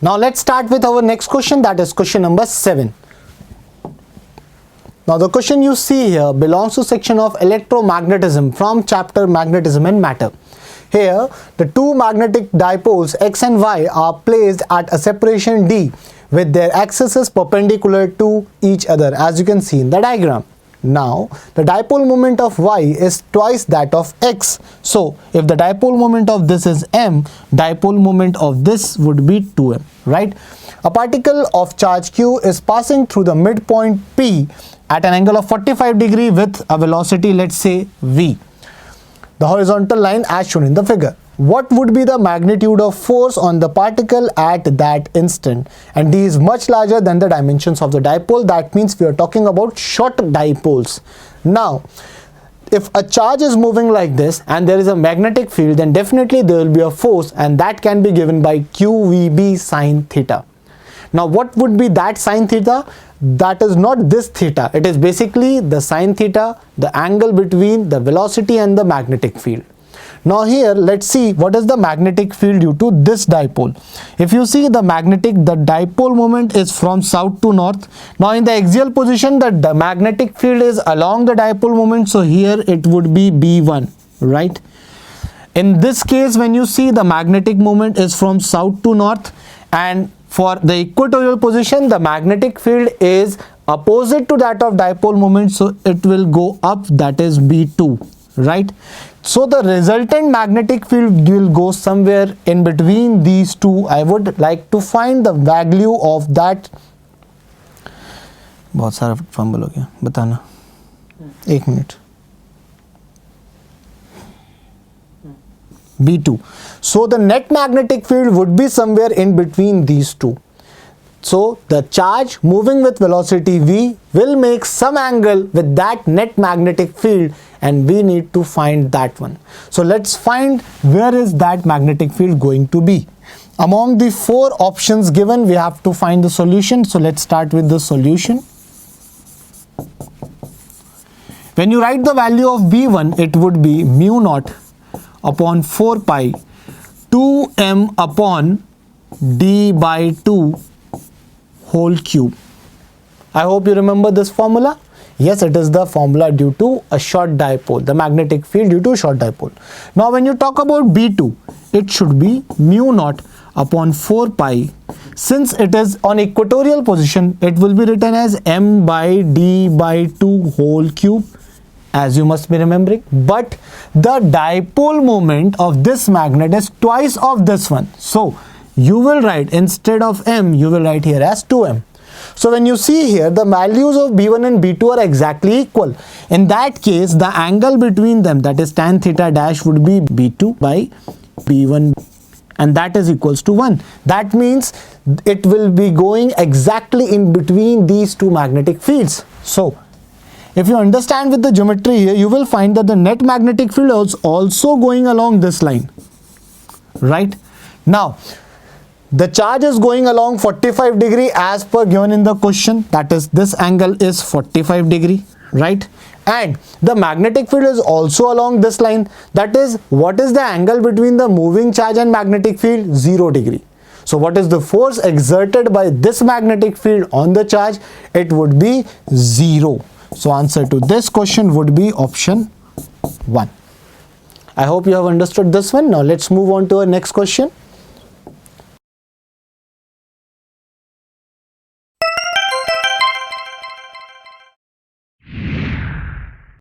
Now let's start with our next question, that is question number 7. Now the question you see here belongs to section of electromagnetism from chapter magnetism and matter. Here the two magnetic dipoles X and Y are placed at a separation D with their axes perpendicular to each other, as you can see in the diagram. Now the dipole moment of Y is twice that of X. So if the dipole moment of this is m, dipole moment of this would be 2m, right? A particle of charge q is passing through the midpoint P at an angle of 45 degree with a velocity, let's say v, the horizontal line as shown in the figure. What would be the magnitude of force on the particle at that instant? And D is much larger than the dimensions of the dipole. That means we are talking about short dipoles. Now, if a charge is moving like this and there is a magnetic field, then definitely there will be a force, and that can be given by QVB sine theta. Now, what would be that sine theta? That is not this theta. It is basically the sine theta, the angle between the velocity and the magnetic field. Now here let's see what is the magnetic field due to this dipole. If you see the dipole moment is from south to north. Now in the axial position the magnetic field is along the dipole moment, so here it would be B1, right? In this case, when you see the magnetic moment is from south to north, and for the equatorial position the magnetic field is opposite to that of dipole moment, so it will go up, that is B2, right? So the resultant magnetic field will go somewhere in between these two. I would like to find the value of that. बहुत सारा fumble हो गया, बताना 1 minute. B2. So the net magnetic field would be somewhere in between these two. So the charge moving with velocity v will make some angle with that net magnetic field, and we need to find that one. So let's find where is that magnetic field going to be. Among the 4 options given, we have to find the solution. So let's start with the solution. When you write the value of B1, it would be mu naught upon 4 pi 2m upon d by 2 whole cube. I hope you remember this formula. Yes, it is the formula due to a short dipole, the magnetic field due to short dipole. Now when you talk about B2, it should be mu naught upon 4 pi. Since it is on equatorial position, it will be written as m by d by 2 whole cube, as you must be remembering. But the dipole moment of this magnet is twice of this one. So you will write, instead of m, you will write here as 2m. So when you see here, the values of B1 and B2 are exactly equal. In that case, the angle between them, that is tan theta dash, would be B2 by B1, and that is equals to 1. That means it will be going exactly in between these two magnetic fields. So if you understand with the geometry here, you will find that the net magnetic field is also going along this line, right? Now the charge is going along 45 degree as per given in the question, that is this angle is 45 degree, right? And the magnetic field is also along this line, that is what is the angle between the moving charge and magnetic field? 0 degree. So what is the force exerted by this magnetic field on the charge? It would be 0. So answer to this question would be option 1. I hope you have understood this one. Now let's move on to our next question.